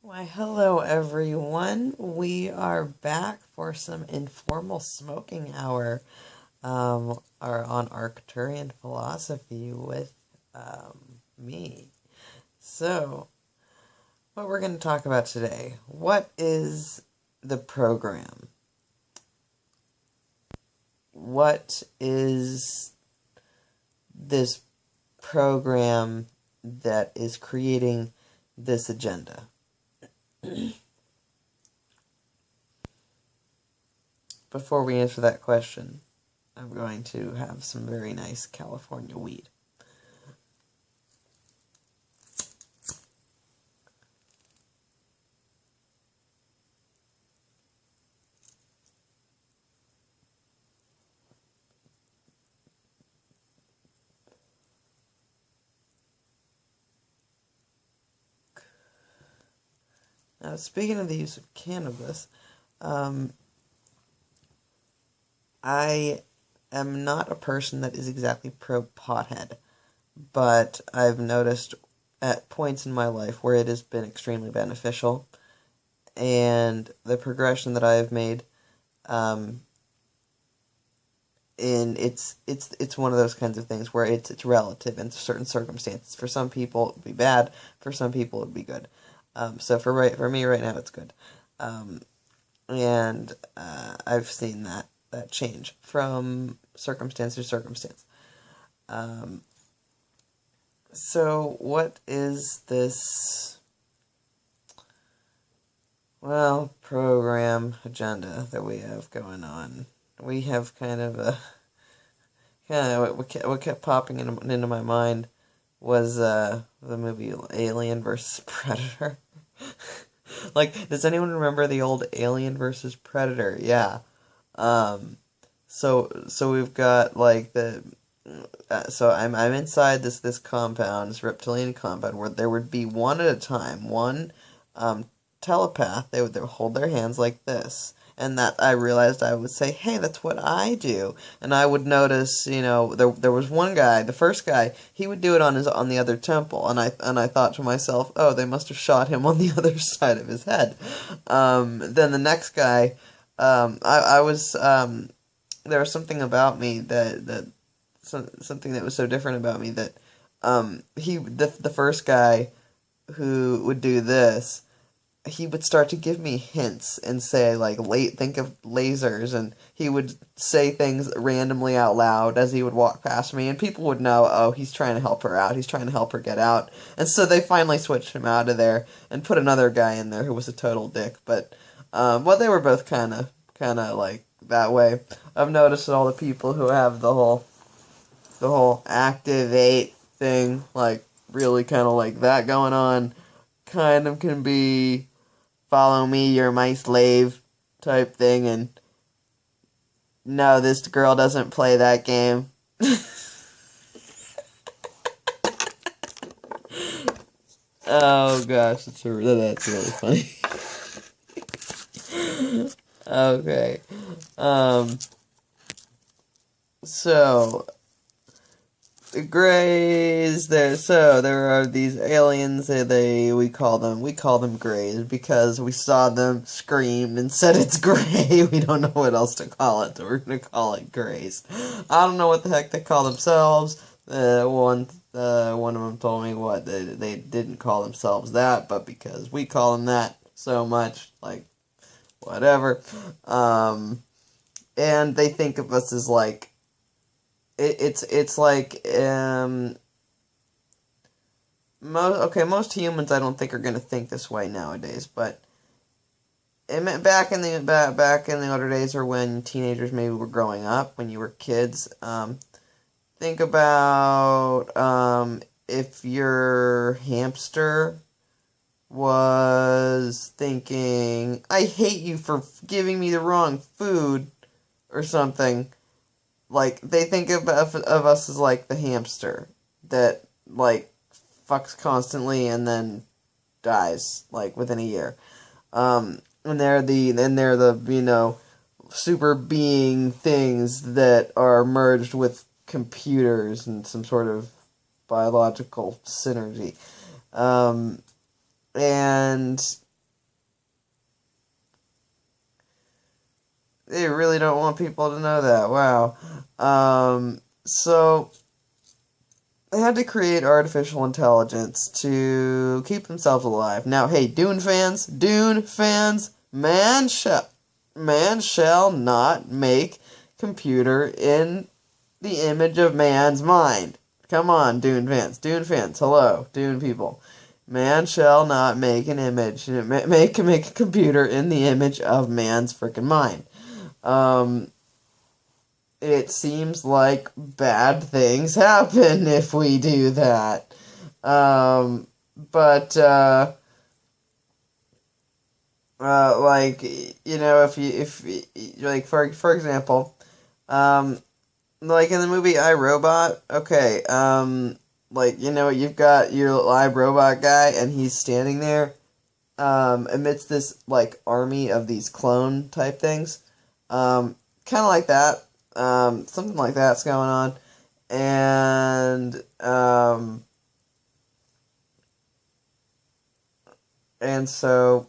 Why, hello everyone. We are back for some informal smoking hour on Arcturian philosophy with me. So, what we're going to talk about today. What is the program? What is this program that is creating this agenda? Before we answer that question, I'm going to have some very nice California weed. Now, speaking of the use of cannabis, I am not a person that is exactly pro-pothead, but I've noticed at points in my life where it has been extremely beneficial, and the progression that I have made, and it's one of those kinds of things where it's relative in certain circumstances. For some people, it would be bad. For some people, it would be good. So for me right now, it's good. And I've seen that change from circumstance to circumstance. So what is this, program agenda that we have going on? We have what kept popping into my mind was the movie Alien versus Predator. Like, does anyone remember the old Alien versus Predator? Yeah. So we've got like so I'm inside this compound, this reptilian compound, where there would be one at a time, one telepath. They would hold their hands like this, and that I realized I would say, "Hey, that's what I do." And I would notice, there was one guy, the first guy, he would do it on the other temple, and I thought to myself, "Oh, they must have shot him on the other side of his head." Then the next guy, I was there was something about me something that was so different about me that the first guy who would do this, he would start to give me hints and say, like, think of lasers, and he would say things randomly out loud as he would walk past me, and people would know, oh, he's trying to help her out, he's trying to help her get out. And so they finally switched him out of there and put another guy in there who was a total dick. But they were both kind of like that way. I've noticed that all the people who have the whole activate thing, like, really kind of like that going on, kind of can be follow me, you're my slave type thing. And no, this girl doesn't play that game. Oh gosh, that's really funny. Okay. Um so Greys there. So there are these aliens. We call them Greys because we saw them, screamed, and said it's gray. We don't know what else to call it, so we're gonna call it Greys. I don't know what the heck they call themselves. One of them told me what they didn't call themselves that, but because we call them that so much, like, whatever. And they think of us as like it's like most humans I don't think are gonna think this way nowadays, but it meant back in the older days, or when teenagers maybe were growing up, when you were kids. Think about if your hamster was thinking, "I hate you for giving me the wrong food," or something. Like, they think of us as like the hamster that, like, fucks constantly and then dies, like, within a year. And they're the super being things that are merged with computers and some sort of biological synergy. And They really don't want people to know that. Wow. So they had to create artificial intelligence to keep themselves alive. Now, hey, Dune fans, man shall not make computer in the image of man's mind. Come on, Dune fans, hello, Dune people. Man shall not make an image, make a computer in the image of man's freaking mind. It seems like bad things happen if we do that. But like, you know, if like, for example, like in the movie iRobot, okay, like, you know, you've got your iRobot guy, and he's standing there, amidst this, like, army of these clone type things, kind of like that, something like that's going on, and so,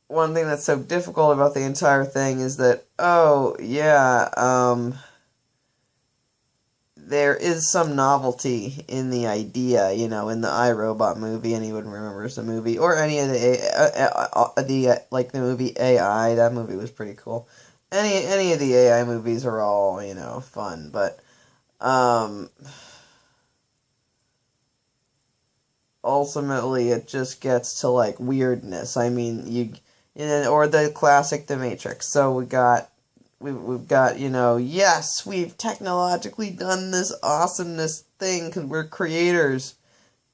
one thing that's so difficult about the entire thing is that, oh, yeah, there is some novelty in the idea, you know, in the iRobot movie. Anyone remembers the movie, or any of like the movie AI? That movie was pretty cool. Any of the AI movies are all, you know, fun, but ultimately it just gets to like weirdness. I mean, or the classic The Matrix. So we've got, you know, yes, we've technologically done this awesomeness thing because we're creators.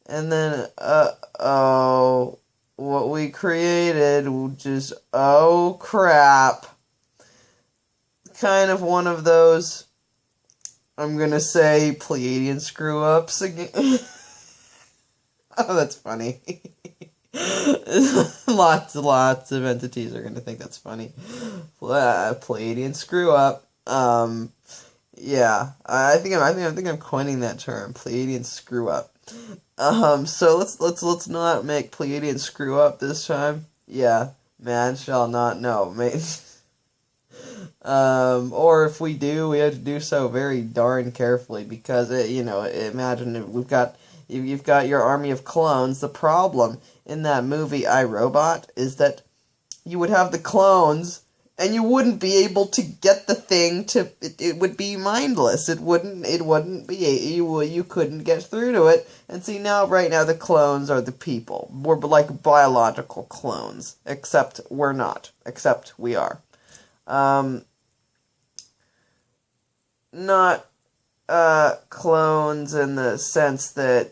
And then, oh, what we created just, oh, crap. Kind of one of those, I'm gonna say, Pleiadian screw-ups again. Oh, that's funny. lots of entities are gonna think that's funny. Pleiadian screw up. Yeah, I think I'm coining that term, Pleiadian screw up. So let's not make Pleiadian screw up this time. Yeah, man shall not know. Or if we do, we have to do so very darn carefully, because you know, imagine if you've got your army of clones. The problem in that movie iRobot is that you would have the clones, and you wouldn't be able to get the thing to. It would be mindless. It wouldn't be. You couldn't get through to it. And see, right now the clones are the people. We're like biological clones, except we're not. Except we are. Not clones in the sense that,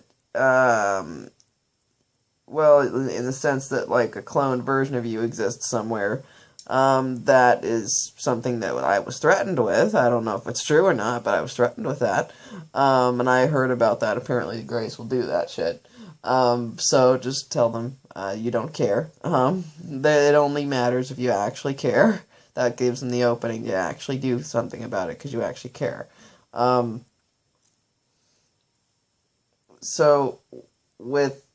well, in the sense that, like, a cloned version of you exists somewhere. That is something that I was threatened with. I don't know if it's true or not, but I was threatened with that. And I heard about that. Apparently Grace will do that shit. So just tell them, you don't care. It only matters if you actually care. That gives them the opening to actually do something about it, because you actually care. So, with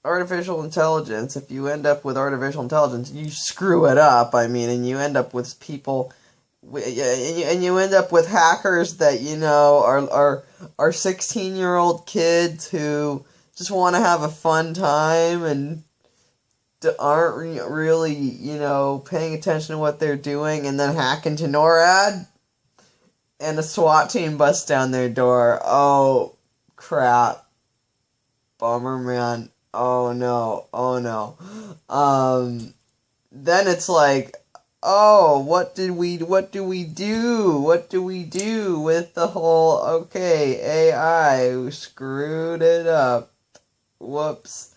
artificial intelligence, if you end up with artificial intelligence, you screw it up, I mean, and you end up with people, and you end up with hackers that, you know, are 16-year-old kids who just want to have a fun time and aren't really, you know, paying attention to what they're doing, and then hack into NORAD, and a SWAT team busts down their door. Oh, crap. Bummer, man. Oh, no. Oh, no. Then it's like, oh, what do we do? What do we do with the whole, okay, AI, who screwed it up? Whoops.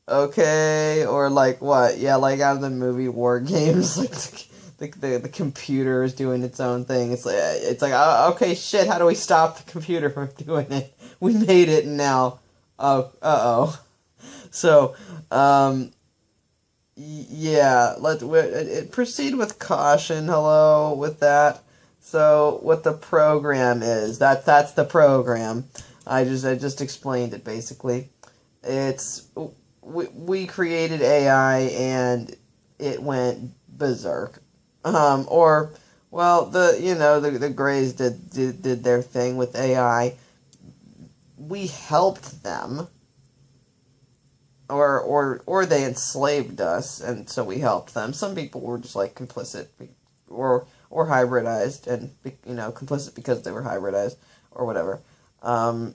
Okay, or like what? Yeah, like out of the movie War Games, like the computer is doing its own thing. It's like oh, okay, shit. How do we stop the computer from doing it? We made it, and now, oh, uh-oh. So, yeah. Proceed with caution. Hello, with that. So, what the program is, that's the program. I just explained it, basically. It's, we created AI and it went berserk. Or well, the Greys did their thing with AI. We helped them, or they enslaved us, and so we helped them. Some people were just like complicit, or hybridized, and complicit because they were hybridized or whatever. Um,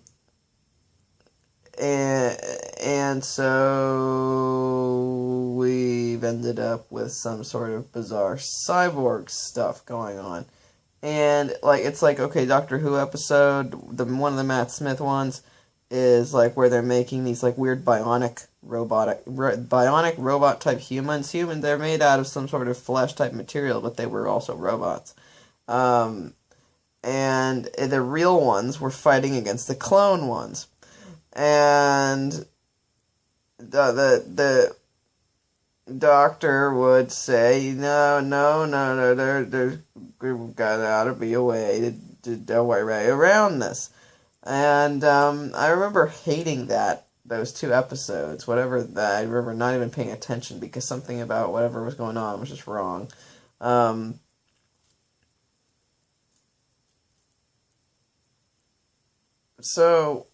and so we've ended up with some sort of bizarre cyborg stuff going on. And like it's like, okay, Doctor Who episode, the one of the Matt Smith ones is like where they're making these like weird bionic robot type humans. They're made out of some sort of flesh type material, but they were also robots. Um, and the real ones were fighting against the clone ones. And the doctor would say, no, there's got to be a way to way around this. And I remember hating those two episodes, whatever that. I remember not even paying attention because something about whatever was going on was just wrong. Um, so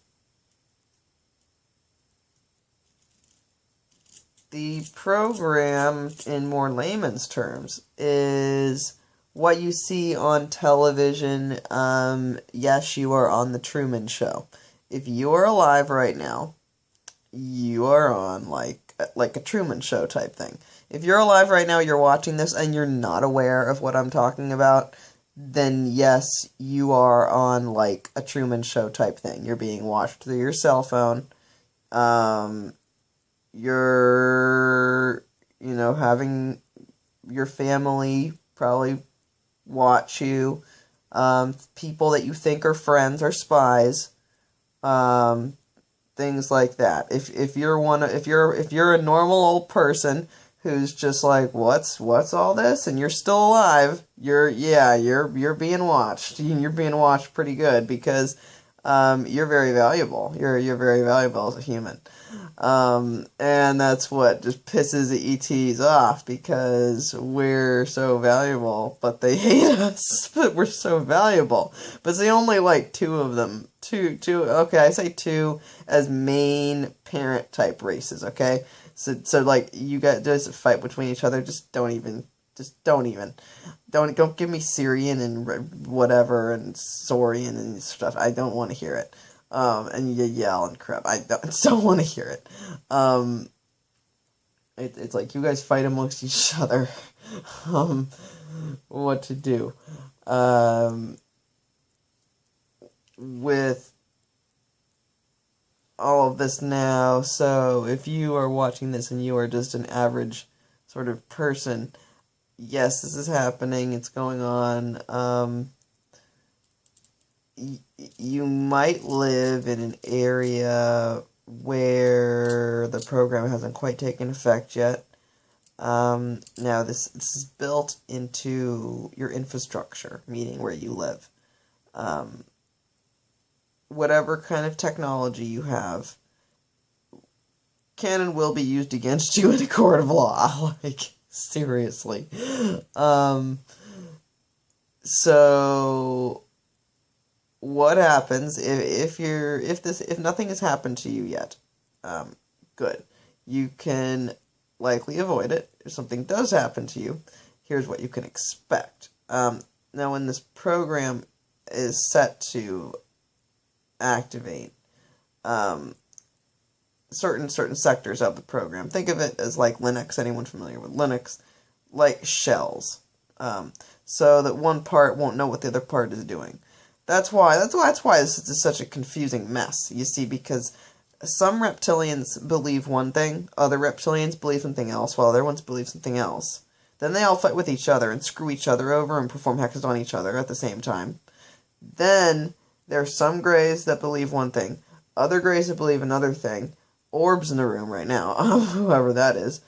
the program, in more layman's terms, is what you see on television. Yes, you are on the Truman Show. If you are alive right now, you are on like a Truman Show type thing. If you're alive right now, you're watching this, and you're not aware of what I'm talking about, then yes, you are on like a Truman Show type thing. You're being watched through your cell phone. Um, you're, having your family probably watch you. People that you think are friends are spies. Things like that. If you're a normal old person who's just like, what's all this, and you're still alive, you're being watched. You're being watched pretty good because you're very valuable. You're very valuable as a human. And that's what just pisses the ETs off, because we're so valuable, but they hate us, but we're so valuable. But they only like two of them. Two, okay, I say two as main parent type races, okay? So like, you guys just fight between each other, don't give me Syrian and whatever and Saurian and stuff. I don't want to hear it. And you yell and crap. I don't want to hear it. It's like you guys fight amongst each other. What to do? With all of this now, so if you are watching this and you are just an average sort of person, yes, this is happening. It's going on. You might live in an area where the program hasn't quite taken effect yet. Now, this is built into your infrastructure, meaning where you live. Whatever kind of technology you have can and will be used against you in a court of law. Like, seriously. So what happens if nothing has happened to you yet? Good. You can likely avoid it. If something does happen to you, here's what you can expect. Now, when this program is set to activate, certain sectors of the program, think of it as like Linux. Anyone familiar with Linux? Like shells. So that one part won't know what the other part is doing. That's why this is such a confusing mess. You see, because some reptilians believe one thing, other reptilians believe something else, while other ones believe something else. Then they all fight with each other and screw each other over and perform hexes on each other at the same time. Then there are some Greys that believe one thing, other Greys that believe another thing. Orbs in the room right now, whoever that is.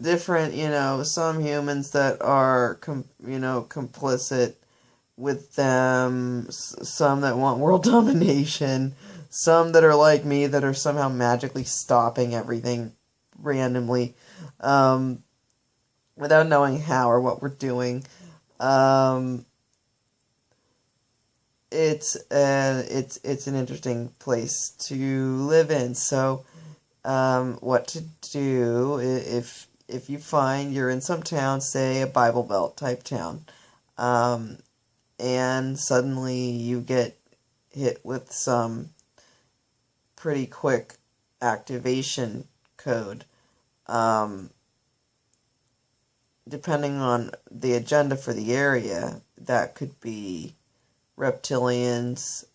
Different, some humans that are, complicit, with them, some that want world domination, some that are like me that are somehow magically stopping everything randomly, without knowing how or what we're doing. Um, it's an interesting place to live in. So, what to do if you find you're in some town, say a Bible Belt type town, and suddenly you get hit with some pretty quick activation code. Depending on the agenda for the area, that could be reptilians.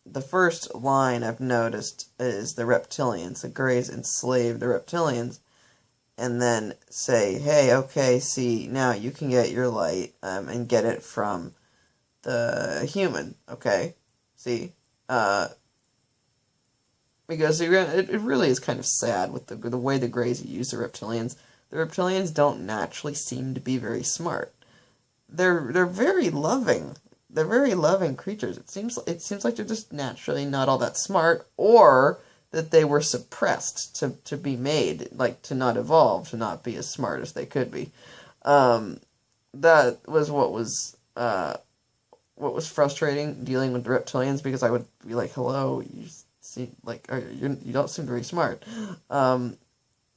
The first line I've noticed is the reptilians. The Greys enslave the reptilians and then say, hey, okay, see, now you can get your light and get it from the human, okay? See? Because it really is kind of sad with the way the Greys use the reptilians. The reptilians don't naturally seem to be very smart. They're very loving. They're very loving creatures. It seems like they're just naturally not all that smart, or that they were suppressed to be made, like to not evolve, to not be as smart as they could be. That was what was frustrating dealing with the reptilians, because I would be like, "Hello, you seem like you don't seem very smart."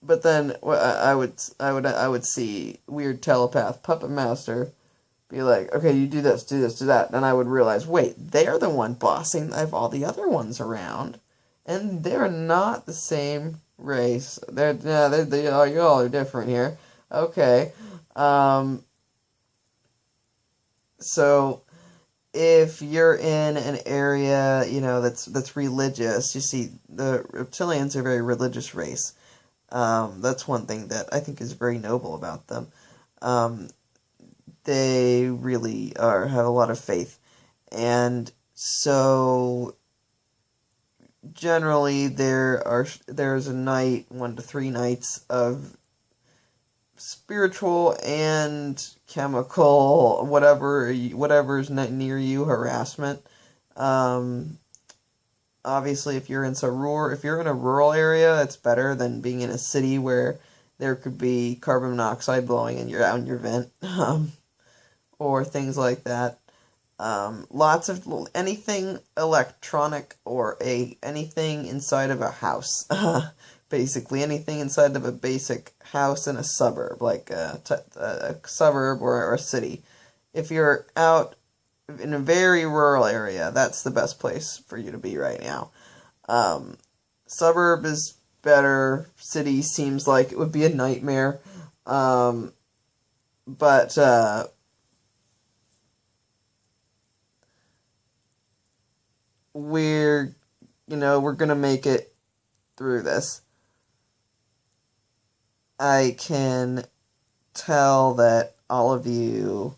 But then I would see weird telepath puppet master be like, okay, you do this, do that, and I would realize, wait, they're the one bossing all the other ones around, and they're not the same race. They all are different here. Okay, so if you're in an area, that's religious, you see, the reptilians are a very religious race. That's one thing that I think is very noble about them. They really have a lot of faith, and so generally there's a night, 1 to 3 nights of spiritual and chemical, whatever's near you, harassment. Obviously, if you're in a rural area, it's better than being in a city where there could be carbon monoxide blowing in your vent, or things like that. Lots of anything electronic or anything inside of a house. Basically, anything inside of a basic house in a suburb, like a suburb or a city. If you're out in a very rural area, that's the best place for you to be right now. Suburb is better. City seems like it would be a nightmare. But we're gonna make it through this. I can tell that all of you